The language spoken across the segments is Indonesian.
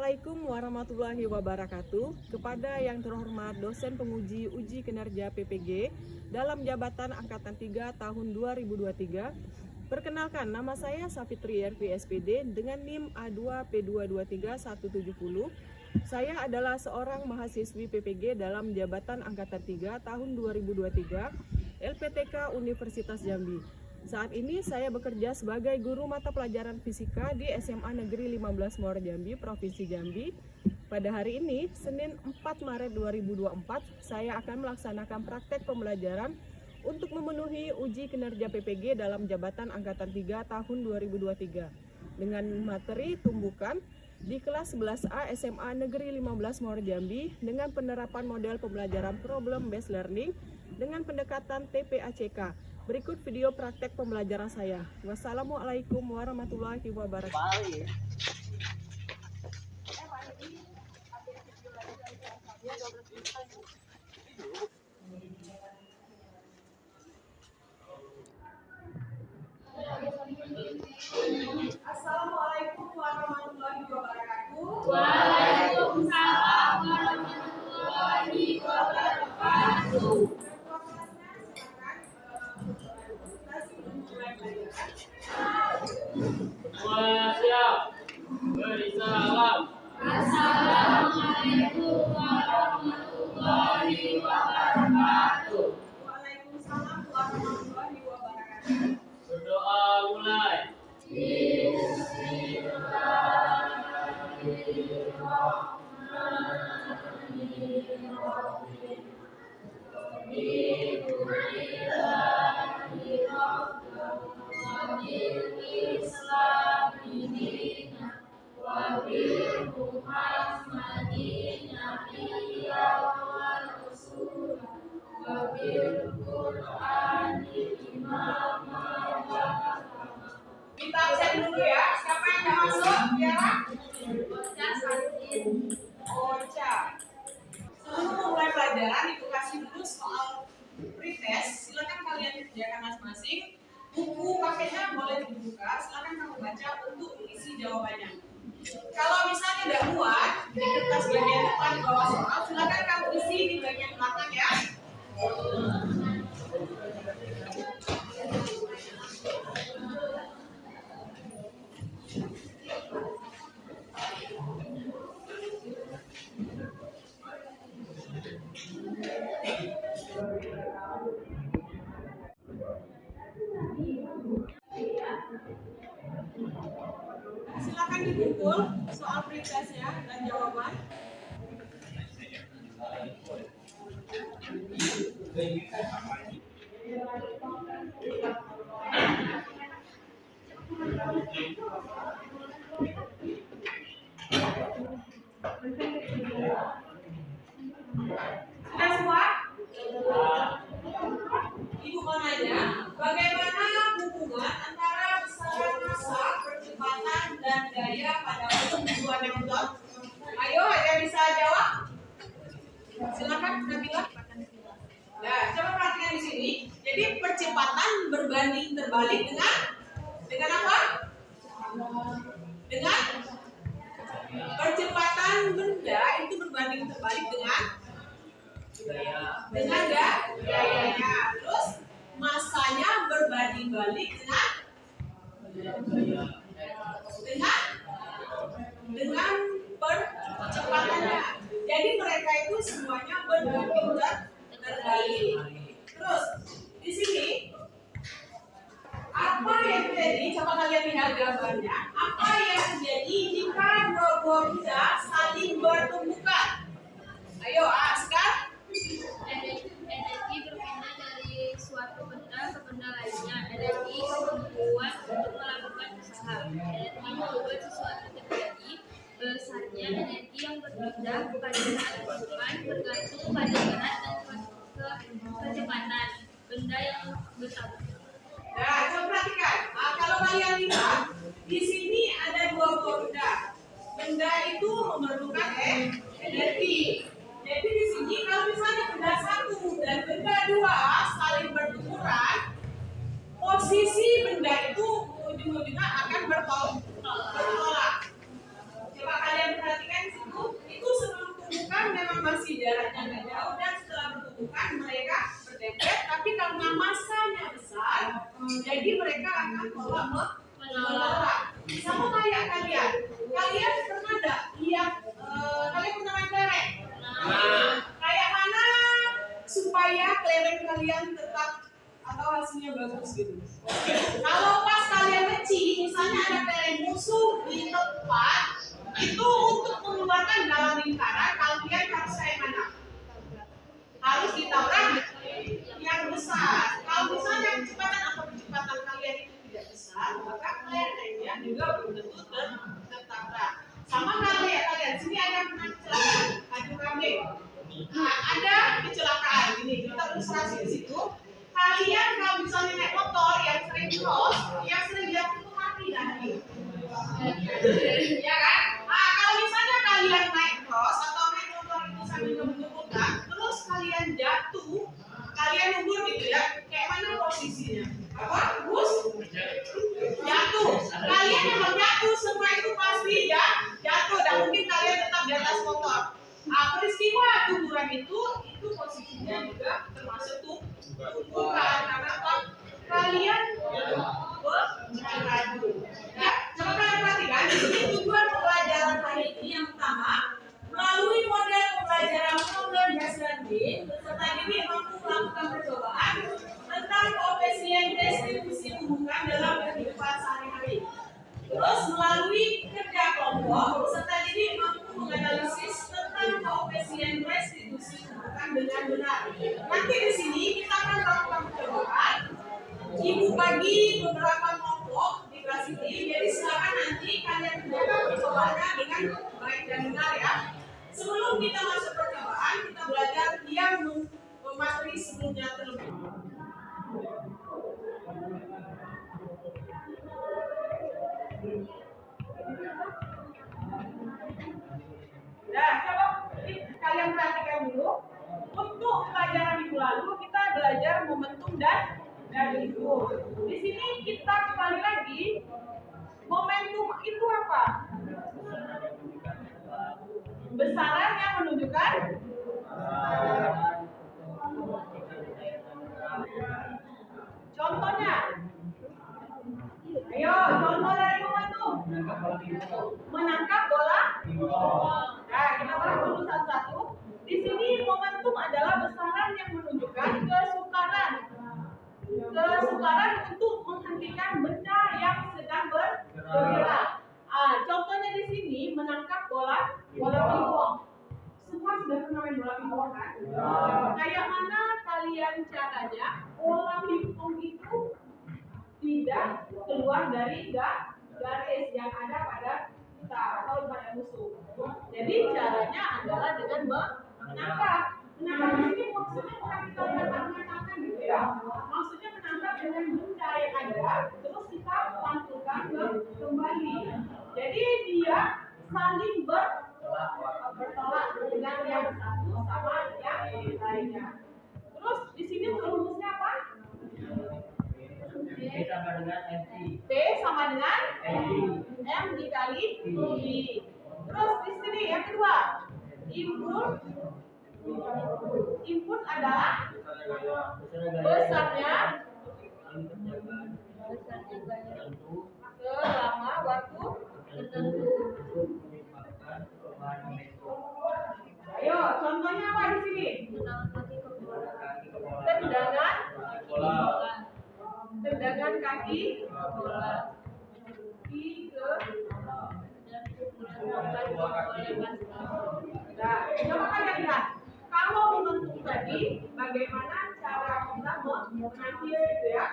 Assalamualaikum warahmatullahi wabarakatuh. Kepada yang terhormat dosen penguji uji kinerja PPG dalam jabatan Angkatan 3 tahun 2023. Perkenalkan, nama saya Safitri Yerfi SPD dengan NIM A2P223-170. Saya adalah seorang mahasiswi PPG dalam jabatan Angkatan 3 tahun 2023 LPTK Universitas Jambi. Saat ini saya bekerja sebagai guru mata pelajaran fisika di SMA Negeri 15 Muara Jambi, Provinsi Jambi. Pada hari ini, Senin 4 Maret 2024, saya akan melaksanakan praktek pembelajaran untuk memenuhi uji kinerja PPG dalam jabatan Angkatan 3 tahun 2023 dengan materi tumbukan di kelas 11A SMA Negeri 15 Muara Jambi dengan penerapan model pembelajaran problem based learning dengan pendekatan TPACK. Berikut video praktek pembelajaran saya. Wassalamualaikum warahmatullahi wabarakatuh. Assalamualaikum warahmatullahi wabarakatuh. Waalaikumsalam warahmatullahi wabarakatuh. Siap. Beri salam. Assalamualaikum warahmatullahi wabarakatuh. Waalaikumsalam warahmatullahi wabarakatuh. Berdoa mulai. Kita absen dulu ya. Siapa yang nggak masuk? Tiara? Ocha. Sebelum memulai pelajaran, Ibu kasih dulu soal pretest. Silakan kalian kerjakan masing-masing. Buku pakainya boleh dibuka. Silakan kamu baca untuk mengisi jawabannya. Kalau misalnya tidak muat di kertas bagian depan di bawah soal, silakan kamu isi di bagian belakang ya. Silakan dikumpul soal pretestnya dan jawaban. Sudah semua? Ibu mau nanya, bagaimana hubungan antara besaran massa, percepatan, dan gaya pada pertumbuhan yang betul? Ayo, ada yang bisa jawab? Silakan, Nabila. Nah, coba perhatikan di sini. Jadi percepatan berbanding terbalik dengan apa? Dengan percepatan benda itu berbanding terbalik dengan gayanya. Terus masanya berbanding balik dengan percepatannya. Jadi mereka itu semuanya berbanding terbalik. Terus di sini apa yang terjadi? Coba kalian lihat gambarnya. Apa yang terjadi jika dua buah benda saling bertumbukan? Ayo, Askar. Energi berpindah dari suatu benda ke benda lainnya. Energi kemampuan untuk melakukan usaha. Energi membuat sesuatu terjadi. Besarnya energi yang berpindah pada saat kehidupan bergantung pada berat dan kecepatan benda yang bertabur. Nah, coba perhatikan. Kalau kalian lihat, di sini ada dua buah benda. Benda itu memerlukan energi. Jadi di sini kalau misalnya benda satu dan benda dua saling berbenturan, posisi benda itu ujung-ujungnya akan bertolak. Coba kalian perhatikan untuk mengeluarkan dalam lingkaran, kalian harus kayak mana? Harus ditabrak yang besar. Kalau misalnya kecepatan atau kecepatan kalian itu tidak besar, maka kelerengnya juga belum tentu tertabrak. Sama kalian, sini ada pernah kecelakaan, adu kambing. Nah, ada kecelakaan ini, kita ilustrasi di situ. Kalian kalau misalnya naik motor yang sering cross, yang sering jatuh itu mati nanti. Ya kan? Nah, kalau misalnya kalian naik cross atau naik motor itu sambil ngebut-ngebutan, terus kalian jatuh, kalian nubur gitu ya, kayak mana posisinya? Apa? Terus jatuh. Kalian yang jatuh semua itu pasti ya jatuh, dan mungkin kalian tetap di atas motor. Nah, peristiwa tumburan itu posisinya juga termasuk tumbukan karena apa? Kalian beradu. Ya, coba kalian perhatikan. Di sini tujuan pembelajaran hari ini yang pertama, melalui model pembelajaran Progress Learning, peserta didik mampu melakukan percobaan tentang koefisien distribusi tumbukan dalam kehidupan sehari-hari. Terus melalui kerja kelompok, peserta didik mampu menganalisis tentang koefisien restitusi tumbukan dengan benar. Nanti di sini kita akan melakukan percobaan. Ibu bagi beberapa kelompok di kelas ini, jadi silakan nanti kalian kerjakan percobaannya dengan baik dan benar ya. Sebelum kita masuk percobaan, kita belajar yang materi sebelumnya terlebih. Nah, coba kalian perhatikan dulu. Untuk pelajaran minggu lalu kita belajar momentum dan hidup. Di sini kita kembali lagi. Momentum itu apa? Besaran yang menunjukkan contohnya. Ayo, contoh dari momentum. Menangkap bola. Nah, kita bahas dulu satu-satu. Di sini momentum adalah besaran yang menunjukkan kesukaran untuk menghentikan benda yang sedang bergerak. Contohnya di sini menangkap bola pingpong. Semua sudah pernah main bola pingpong kan? Kayak mana kalian caranya bola pingpong itu tidak keluar dari garis yang ada pada kita atau pada musuh. Jadi caranya adalah dengan menangkap. Menangkap ini maksudnya bukan kita menangkap gitu ya. Maksudnya menangkap dengan benda yang ada, terus kita pantulkan kembali. Jadi dia saling bertolak dengan yang satu sama yang lainnya. Terus di sini rumusnya apa? P sama dengan M dikali I. Terus di sini yang kedua, input adalah besarnya selama waktu tertentu. Ayo, contohnya apa di sini? Tendangan kaki Nah, coba kalian lihat. Kalau momentum tadi, bagaimana cara kita mengambil itu ya?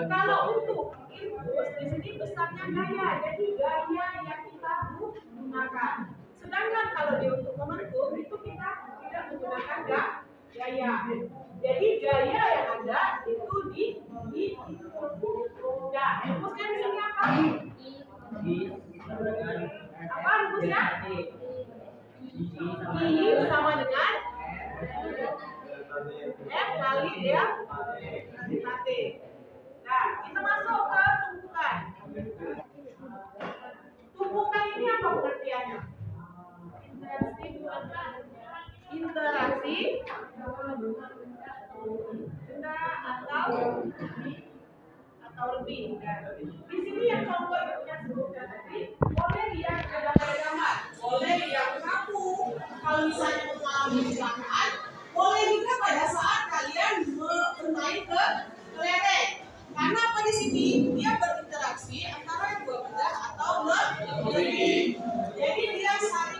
Kalau untuk input di sini besarnya gaya, jadi gaya yang kita gunakan. Sedangkan kalau dia untuk momentum itu kita tidak menggunakan gaya. Jadi gaya yang ada itu di Nah, rumusnya di sini apa? Apa rumusnya? I sama dengan F kali dia T. Nah, kita masuk ke tumpukan. Tumpukan ini apa pengertiannya? Interaksi benda atau lebih. Di sini yang contoh yang sebutkan tadi, boleh yang ada pada gambar, boleh yang kaku. Kalau misalnya mengalami kecelakaan, boleh juga pada saat kalian bermain ke kelereng. Karena apa di sini? Dia berinteraksi antara dua benda atau lebih. Jadi dia saling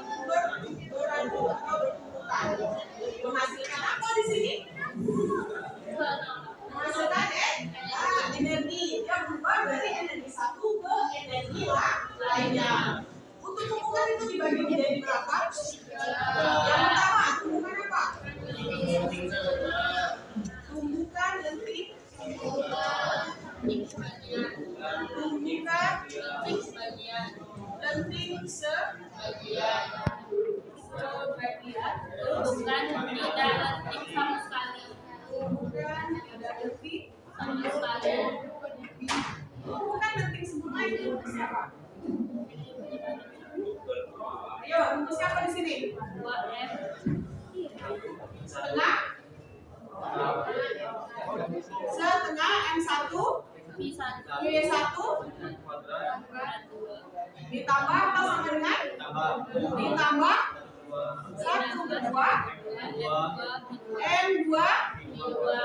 rumusnya apa di sini? 2M Setengah M1 V1 V1 kuadrat 2 ditambah atau sama dengan? Ditambah 1 per 2 M2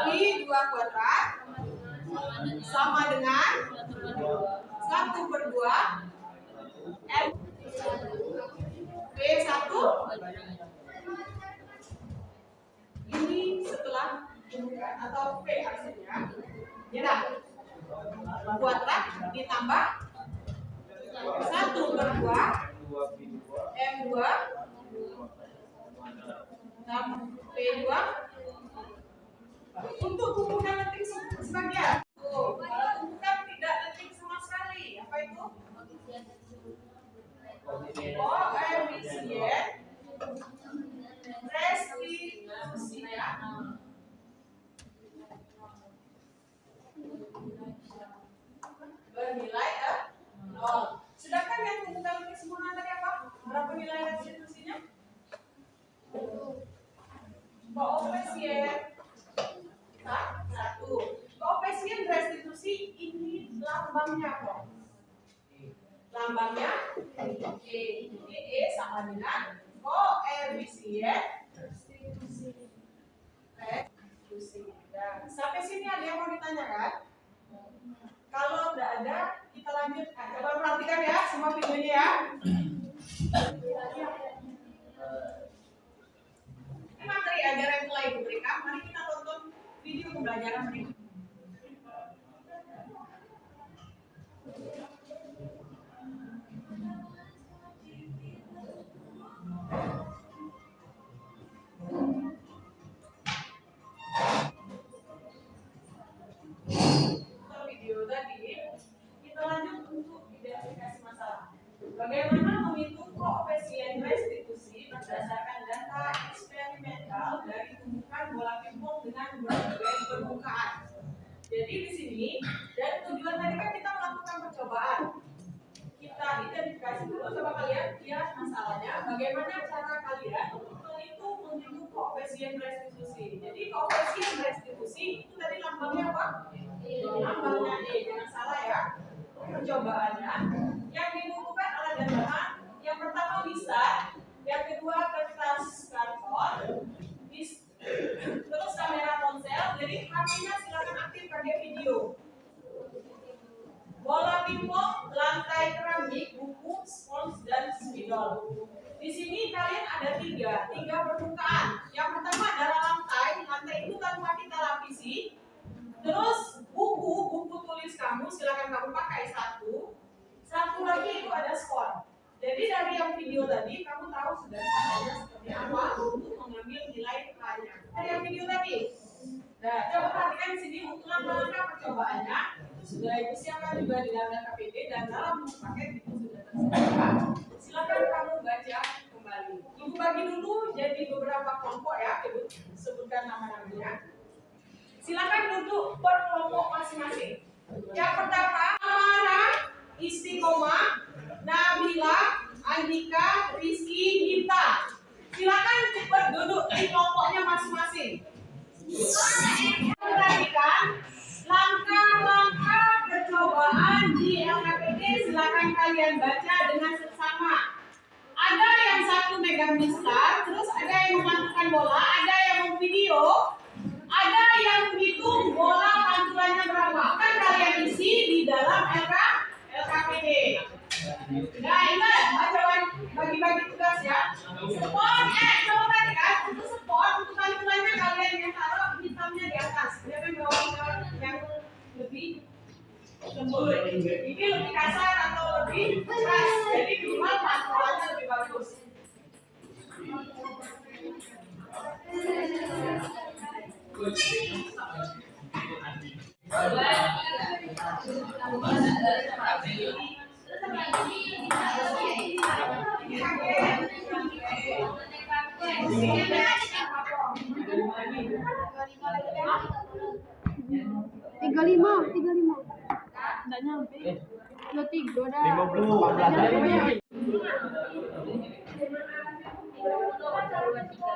V2 kuadrat sama dengan 1 per 2 M V1. Ini setelah atau V artinya ya kuadrat ditambah 1 per 2 M2 tambah P2 untuk tumpukan letik sebagian. Tuh, kalau tumpukan tidak letik sama sekali, apa itu? Koefisien restitusi ya. Bernilai 0. Sedangkan yang tumpukan letik sempurna tadi apa? Berapa nilai restitusinya? Koefisien 1. Koefisien restitusi ini lambangnya apa? Lambangnya E sama dengan koefisien restitusi. Nah, sampai sini ada yang mau ditanyakan? Kalau tidak ada, kita lanjut. Nah, coba perhatikan ya semua videonya ya. Ini materi ajar yang telah Ibu berikan. Mari kita tonton video pembelajaran berikut. Video tadi kita lanjut untuk identifikasi masalah. Bagaimana menghitung koefisien restitusi berdasarkan data eksperimental dari tumpukan bola pingpong dengan berbagai permukaan. Jadi di sini dari tujuan tadi kan kita melakukan percobaan. Kita identifikasi dulu, coba kalian lihat masalahnya. Bagaimana cara kalian menghitung koefisien restitusi. Jadi koefisien restitusi itu tadi lambangnya apa? Lambangnya E, jangan salah ya. Percobaannya yang dibutuhkan alat dan bahan. Yang pertama lisan, yang kedua kertas karton, terus kamera ponsel. Jadi HP-nya silakan aktifkan dia video. Bola pingpong, lantai keramik, buku, spons dan spidol. Di sini kalian ada tiga permukaan. Yang pertama adalah lantai itu tanpa kita lapisi. Terus buku tulis kamu, silakan kamu pakai satu lagi itu ada spons. Jadi dari yang video tadi kamu tahu sudah caranya seperti apa untuk mengambil nilai A-nya. Dari yang video tadi. Nah, coba perhatikan di sini untuk langkah percobaannya itu sudah Ibu siapkan juga di dalam KPD dan dalam buku paket itu sudah tersedia. Silakan kamu baca kembali. Ibu bagi dulu jadi beberapa kelompok ya, Ibu sebutkan nama-namanya. Silakan duduk per kelompok masing-masing. Yang pertama, Amara, Istiqomah, Nabila, Andika, Rizky, Gita. Silakan cepat duduk di kelompoknya masing-masing. Perhatikan langkah-langkah percobaan di LKPD, silakan kalian baca dengan seksama. Ada yang satu megang mistar, terus ada yang memantukan bola, ada yang memvideo, ada yang menghitung bola pantulannya berapa. Akan kalian isi di dalam LKPD. Nah, ingat ajaran bagi-bagi tugas ya. Spon, coba perhatikan untuk spon, untuk pantulannya kalian yang taruh hitamnya di atas. Jangan bawah yang lebih lembut. Ini lebih kasar atau lebih keras. Jadi minimal pantulannya lebih bagus. Tiga lima. Nggak nyampe. 23 dah. 50, 14. Assalamualaikum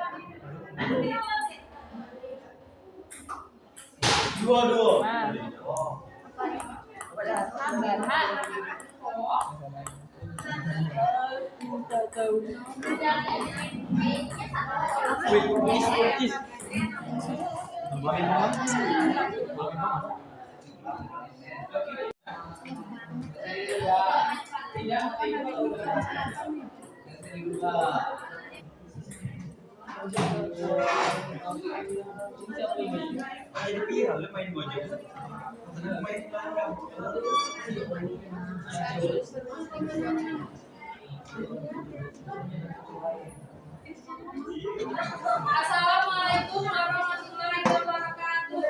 warahmatullahi wabarakatuh.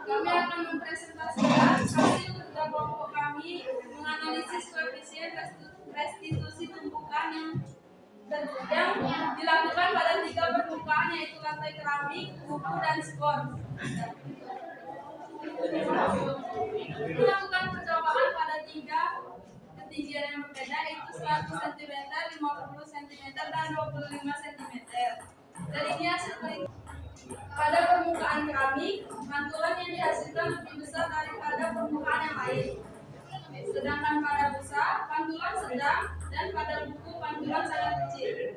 Kami akan mempresentasikan hasil kerja kelompok kami menganalisis koefisien restitusi tumpukan yang dilakukan pada 3 permukaan, yaitu lantai keramik, buku, dan skor. Melakukan percobaan pada 3 ketinggian yang berbeda, yaitu 100 cm, 50 cm, dan 25 cm. Jadinya seperti pada permukaan keramik, pantulan yang dihasilkan lebih besar daripada permukaan yang lain. Sedangkan pada busa, pantulan sedang, dan pada buku, pantulan sangat kecil.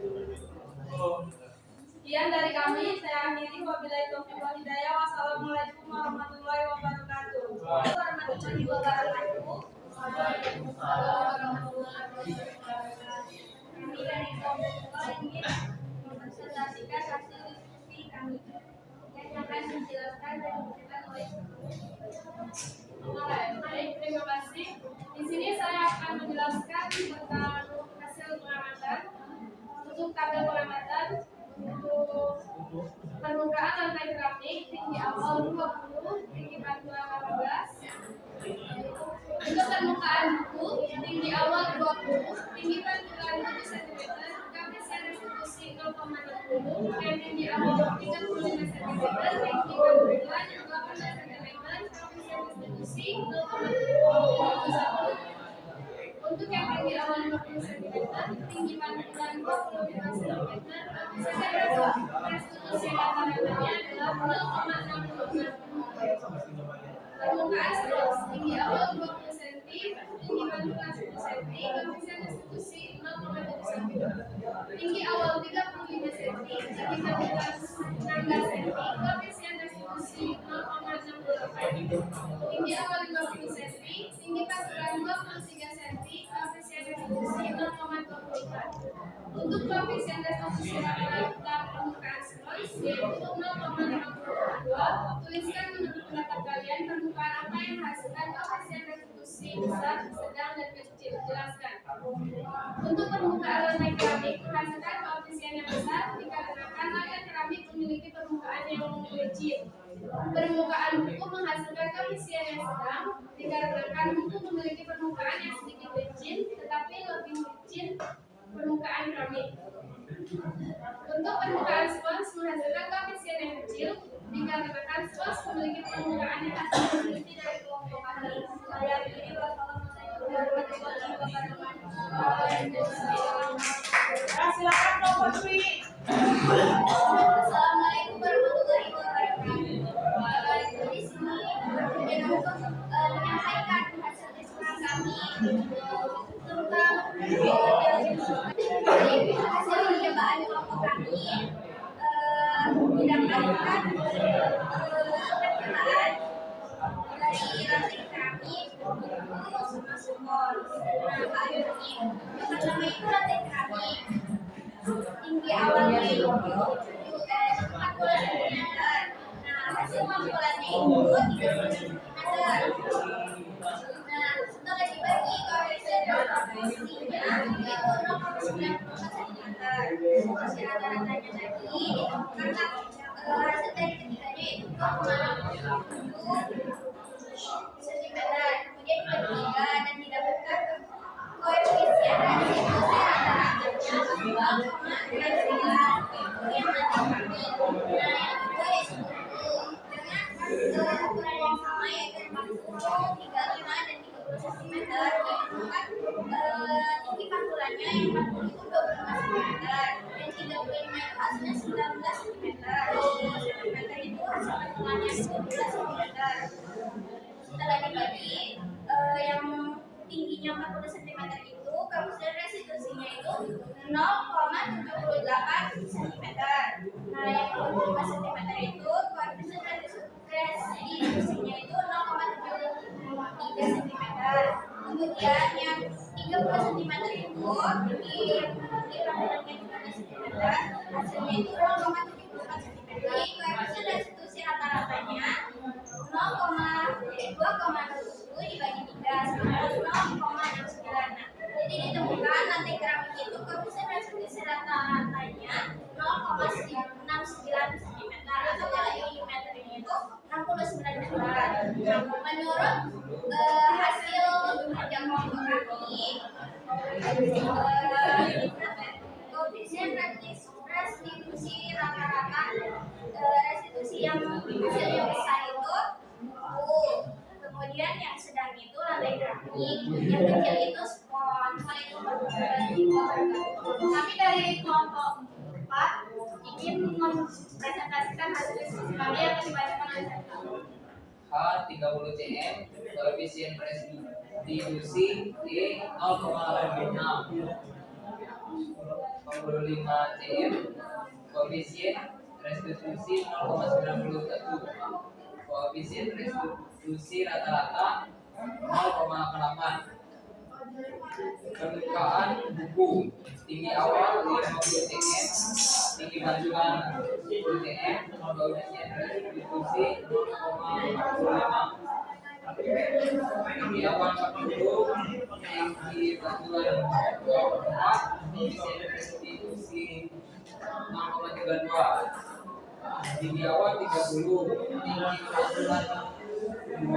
Sekian dari kami, saya akhiri. Wabillahi taufiq wal hidayah. Wassalamualaikum warahmatullahi wabarakatuh. Warahmatullahi wabarakatuh. Kami dari kelompok ingin mempresentasikan hasil diskusi kami yang akan dijelaskan dan diberikan oleh terima kasih. Di sini saya akan menjelaskan tentang hasil pengamatan. Untuk tabel pengamatan untuk permukaan lantai keramik, tinggi awal 20, tinggi pantulan 18. Untuk permukaan buku, tinggi awal 20, tinggi pantulan 7 cm, koefisien restitusi 0,60, dan tinggi awal 35 cm, tinggi pantulan 18 cm, koefisien restitusi 0,71. Untuk yang tinggi awal 50 cm, tinggi pantulan 25 cm, koefisien restitusi rata-ratanya adalah 0,66. Permukaan seluruh tinggi awal 20 cm, tinggi pantulan 10 cm, koefisien restitusi 0,71. Tinggi awal 35 cm, tinggi pantulan 16 cm, koefisien restitusi 0,68. Tinggi awal 50 cm, tinggi pantulan 23 cm, koefisien restitusi 0,24. Untuk koefisien restitusi rata-rata permukaan seluruh yaitu 0,52. Tuliskan menurut pendapat kalian permukaan apa yang menghasilkan koefisien restitusi besar, sedang, dan kecil. Jelaskan. Untuk permukaan lantai keramik menghasilkan koefisien yang besar dikarenakan lantai keramik memiliki permukaan yang licin. Permukaan buku menghasilkan koefisien yang sedang dikarenakan buku memiliki permukaan yang sedikit licin tetapi lebih licin permukaan keramik. Untuk permukaan spons menghasilkan koefisien yang kecil dikarenakan spons memiliki permukaan yang asal meneliti dari kelompok kami. Saya akhiri. Wassalamualaikum warahmatullahi wabarakatuh. Silakan kelompok Dwi. Assalamualaikum warahmatullahi wabarakatuh. Di sini untuk menyampaikan hasil diskusi kami tentang hasil percobaan kelompok kami didapatkan percobaan dari lantai keramik sama skor. Nah, yang pertama itu lantai keramik tinggi awalnya itu 40 cm. Nah, hasil pantulannya itu 30 cm. Nah, setelah dibagi koefisien restitusinya itu 0,94 cm. Hasil rata-ratanya tadi karena hasil dari ketiganya itu 0,60 cm. Kemudian dibagi 3 dan didapatkan koefisien restitusi rata-ratanya 2,69. Yang nanti nah yang kedua yaitu dengan ukuran yang sama yaitu 40, 35 dan 30 cm. tinggi pantulannya yang 40 itu 25 cm, yang 35 itu hasilnya 19 cm, 10 cm itu hasil pantulannya 12 cm. Setelah dibagi, yang tingginya 40 cm itu koefisien restitusinya itu 0,78 cm. Nah, yang 25 cm itu koefisien restitusinya itu 0,73 cm. Kemudian yang 30 cm itu di pantulannya 15 cm, hasilnya itu 0,74 cm. Koefisien restitusi rata-ratanya 2,7 dibagi 3 sama 0,69. Nah, jadi ditemukan lantai keramik itu koefisien restitusi rata-ratanya 0,69 cm atau kalau milimeternya itu 69 meter. Nah, menurut hasil ajang kelompok kami, koefisien restitusi rata-rata restitusi yang hasilnya besar itu kemudian yang sedang itu lantai keramik, yang kecil itu spons. Kami dari kelompok 4 ingin mempresentasikan hasil diskusi kami yang dibacakan oleh saya. H 30 cm, koefisien restitusi D 0,86. 25 cm, koefisien restitusi 0,91. Koefisien restitusi rata-rata 0,8. Permukaan buku tinggi awal 50 cm, tinggi pantulan 10 cm, koefisien restitusi 0,45. Tinggi awal 40, tinggi pantulan 4, koefisien restitusi 0,32. Tinggi awal 30, tinggi pantulan 2,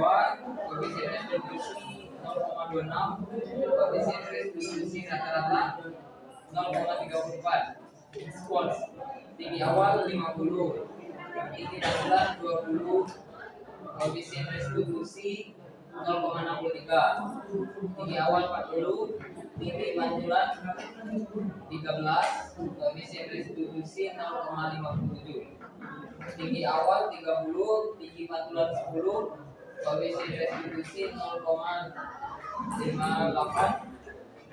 koefisien restitusi 0,26, koefisien restitusi rata-rata 0,34. Spons tinggi awal 50, tinggi pantulan 20, koefisien restitusi 0,63. Tinggi awal 40, tinggi pantulan 13, koefisien restitusi 0,57. Tinggi awal 30, tinggi pantulan 10, koefisien restitusi 0,58.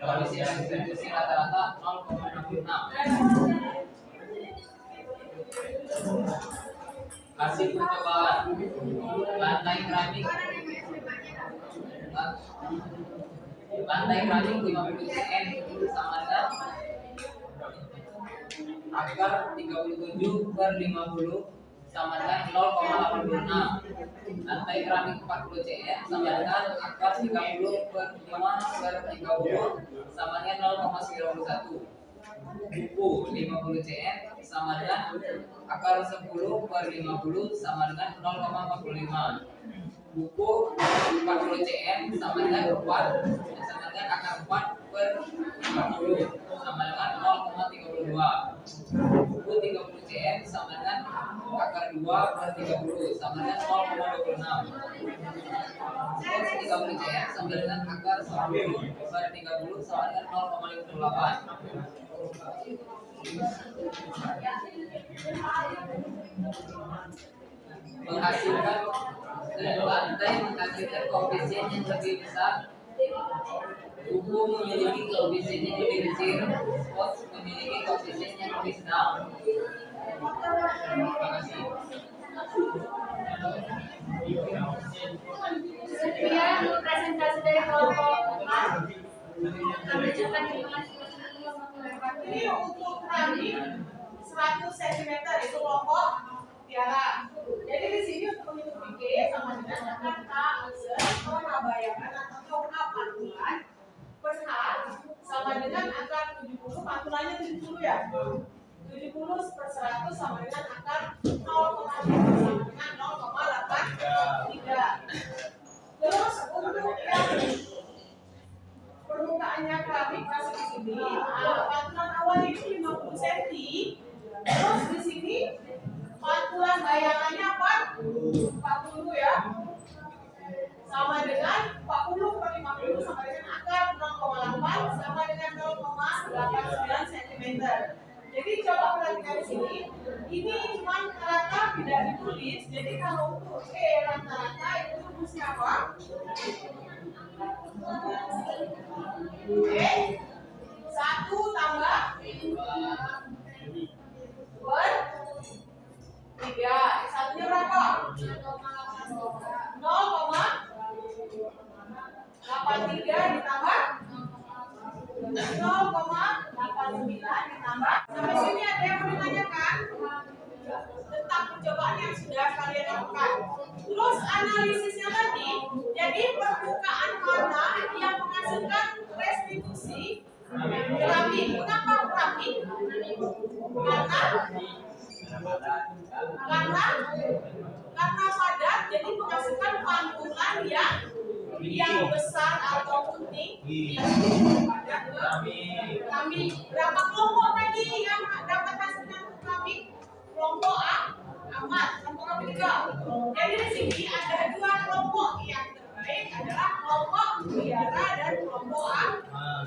Koefisien restitusi rata-rata 0,66. Hasil percobaan lantai keramik 50 cm sama dengan akar 37/50 sama dengan 0,86. Lantai keramik 40 cm sama dengan akar 30/5/30 sama dengan 0,91. Buku 50 cm sama dengan akar 10/50 sama dengan 0,45. Buku 40 cm sama dengan 4 sama dengan akar 4/50 sama dengan 0,32. Buku 30 cm sama dengan akar 2/30 sama dengan 0,26. Buku 30 cm sama dengan akar 10/30 sama dengan 0,58. Menghasilkan lantai menghasilkan koefisien yang lebih besar. Buku memiliki koefisien yang lebih kecil, spons memiliki koefisien yang lebih sedang. Terima kasih. Sekian presentasi dari kelompok 4. Kami ucapkan terima kasih. Ini untuk keramik 100 cm itu kelompok Tiara. Jadi di sini untuk menghitung PG sama dengan akar K atau bayangan atau K pantulan per H sama dengan akar 70, pantulannya 70 ya. 70/100 sama dengan akar 0,5 sama dengan 0,83. Terus untuk yang permukaannya keramik masih di sini. Pantulan awal itu 50 cm. Terus di sini pantulan bayangannya 40 ya. Sama dengan 40/50 sama dengan Oke, rata-rata itu rumusnya apa? Oke, 1 tambah per 3. Satunya berapa? 0,83 ditambah 0,89 ditambah. Sampai sini ada yang mau ditanyakan tentang percobaan yang sudah kalian lakukan. Terus analisisnya tadi, jadi permukaan mana yang menghasilkan restitusi keramik. Kenapa keramik? Karena padat, jadi menghasilkan pantulan yang besar ataupun tinggi. Padat keramik. Berapa kelompok tadi yang dapat hasilkan keramik? Kelompok amat, kelompok ketiga. Jadi di sini ada 2 kelompok. Yang terbaik adalah kelompok biara dan kelompok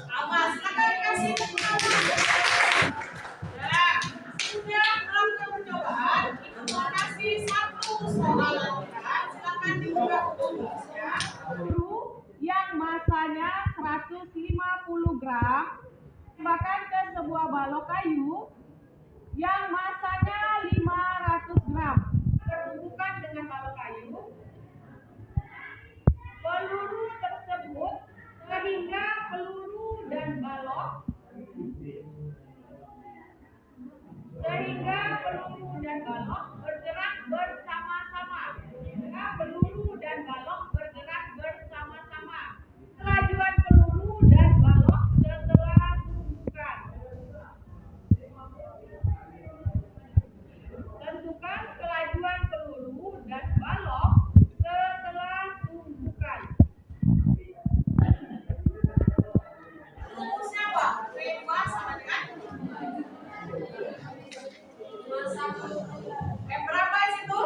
amat. Silakan dikasih pertama. Nah, sudah melakukan percobaan, itu kasih 1 soal latihan. Silakan dibuka tugasnya. Yang masanya 150 gram, bahkan ke sebuah balok kayu yang masanya 500 gram. Pertumbukan dengan balok kayu. Peluru tersebut sehingga peluru dan balok bergerak bersama-sama. Sehingga peluru dan balok bergerak bersama-sama. Kelajuan peluru dan balok setelah tumbukan. Tentukan kelajuan peluru dan balok setelah tumbukan. Rumusnya apa? V2 sama dengan M berapa itu?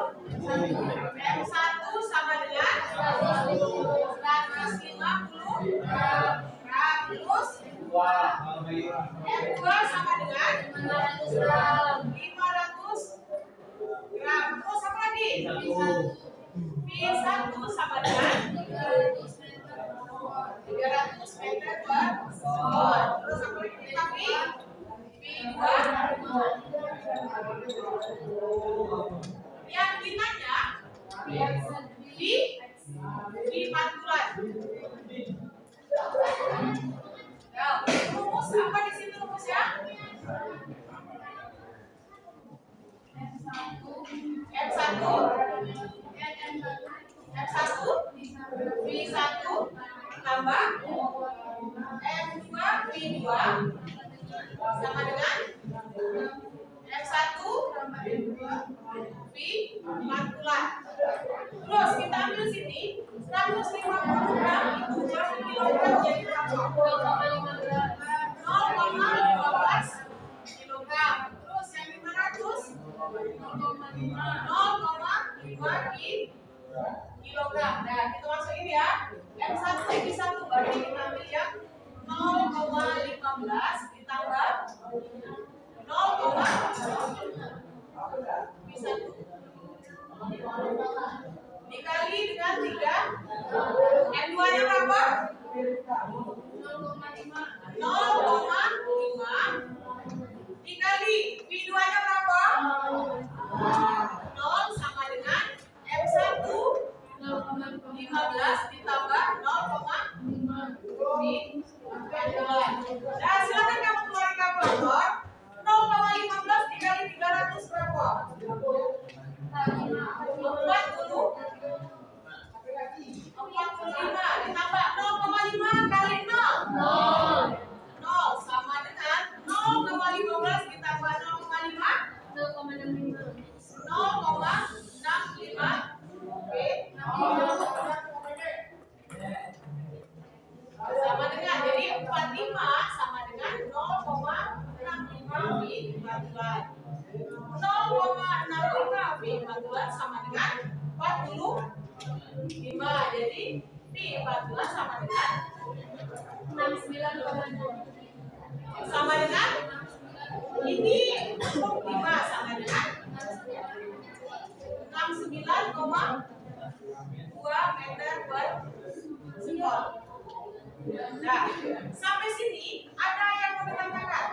M1 sama dengan 150 gram. Terus M2 sama dengan 500 gram. Terus apa lagi? V1 sama dengan 300 meter per sekon. Terus apa lagi? Tapi V2 yang ditanya di pantulan. Nah, rumus apa di situ rumusnya? M1 V1 tambah M2 V2 sama dengan M1 V pantulan. Terus kita ambil sini 150 gram itu per kilogram jadi berapa? 0,15 kilogram. Terus yang 500 0,5 kilogram. Nah, kita masukin ya. M1 V1 berarti kita ambil yang 0,15 ditambah 0,1 dikali dengan 3. M2 nya berapa? 0,5 dikali V2 nya berapa? 0 sama dengan M1 15 ditambah 0,5. Nah, silakan kamu keluarin kalkulator. 0,15 dikali 300 berapa? 45 ditambah 0,5 kali 0 sama dengan 0,15 ditambah 0,5 0,65 sama dengan, jadi 45 sama dengan 0,65 pi patulan. 0,65 pi patulan sama dengan 45. Jadi pi patulan sama dengan 69,2 sama dengan ini 5 sama dengan 69,2. Sampai sini ada yang mau ditanyakan?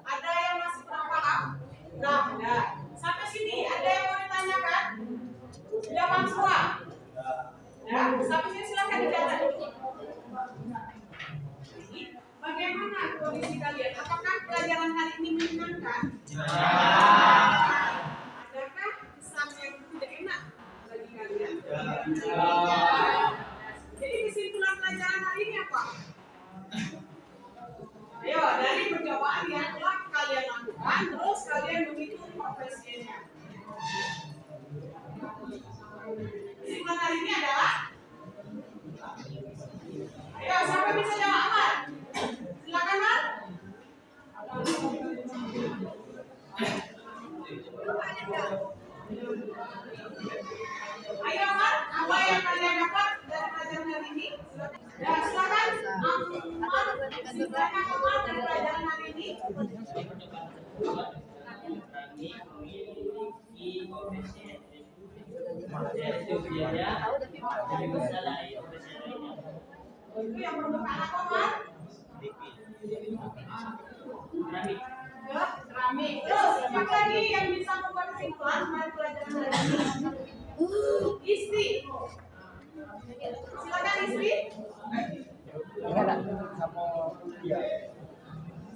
Ada yang masih kurang paham? Nah, ada. Sampai sini ada yang mau ditanyakan? Jawaban semua. Ya, sampai sini silakan dicatat. Bagaimana kondisi kalian? Apakah pelajaran hari ini menyenangkan? Adakah kesan yang tidak enak bagi kalian? Jadi kesimpulan pelajaran hari ini apa? Ayo, dari percobaan yang telah kalian lakukan, terus kalian menghitung progresinya. Kesimpulan hari ini adalah, ayo, siapa bisa jawab? Amar? Silakan, Mar. Ayo, Mar, apa yang kalian dapat dari pelajaran hari ini? Ya, silakan. Mar, silakan Amar dari pelajaran hari ini. Itu yang merupakan apa, Mar? Ya, keramik. Terus, siapa lagi yang bisa membuat kesimpulan dari pelajaran hari ini? Istri. Silakan Istri.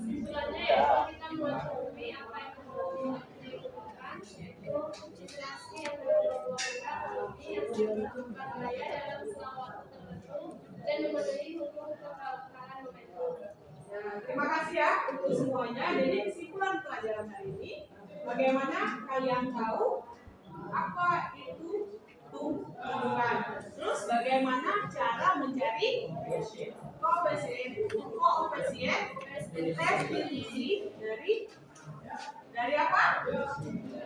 Kesimpulannya ya, kita mengetahui apa yang perlu dilakukan, yaitu konsentrasi yang berkeluarga, yang dilakukan raya dalam selama waktu tertentu, dan memenuhi hukum kekalparan momentum. Nah, terima kasih ya untuk semuanya. Jadi kesimpulan pelajaran hari ini, bagaimana kalian tahu apa itu tumbuhan? Terus bagaimana cara mencari koefisien definisi dari apa?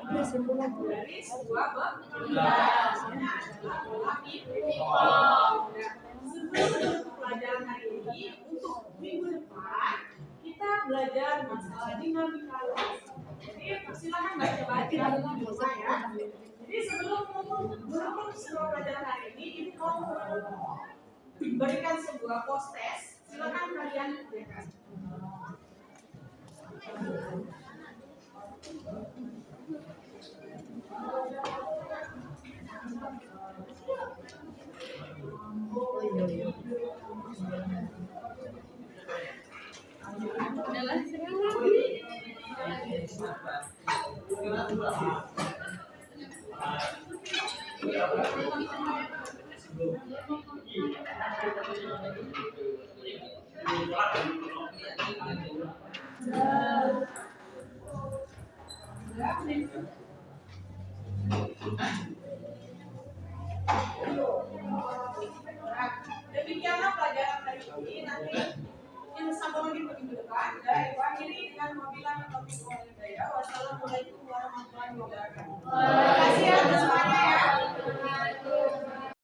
Dari sebuah bentuknya adalah pola pivotal. Sebelum pelajaran hari ini, untuk minggu depan kita belajar masalah dinamika logis. Jadi silakan baca-baca semua ya. Jadi sebelum sebuah pelajaran hari ini mau berikan sebuah post test. Silakan kalian kerjakan. Demikianlah pelajaran hari ini. Nanti kita sambung lagi minggu depan. Dari akhiri dengan wabillahi taufiq wal hidayah. Wassalamualaikum warahmatullahi wabarakatuh.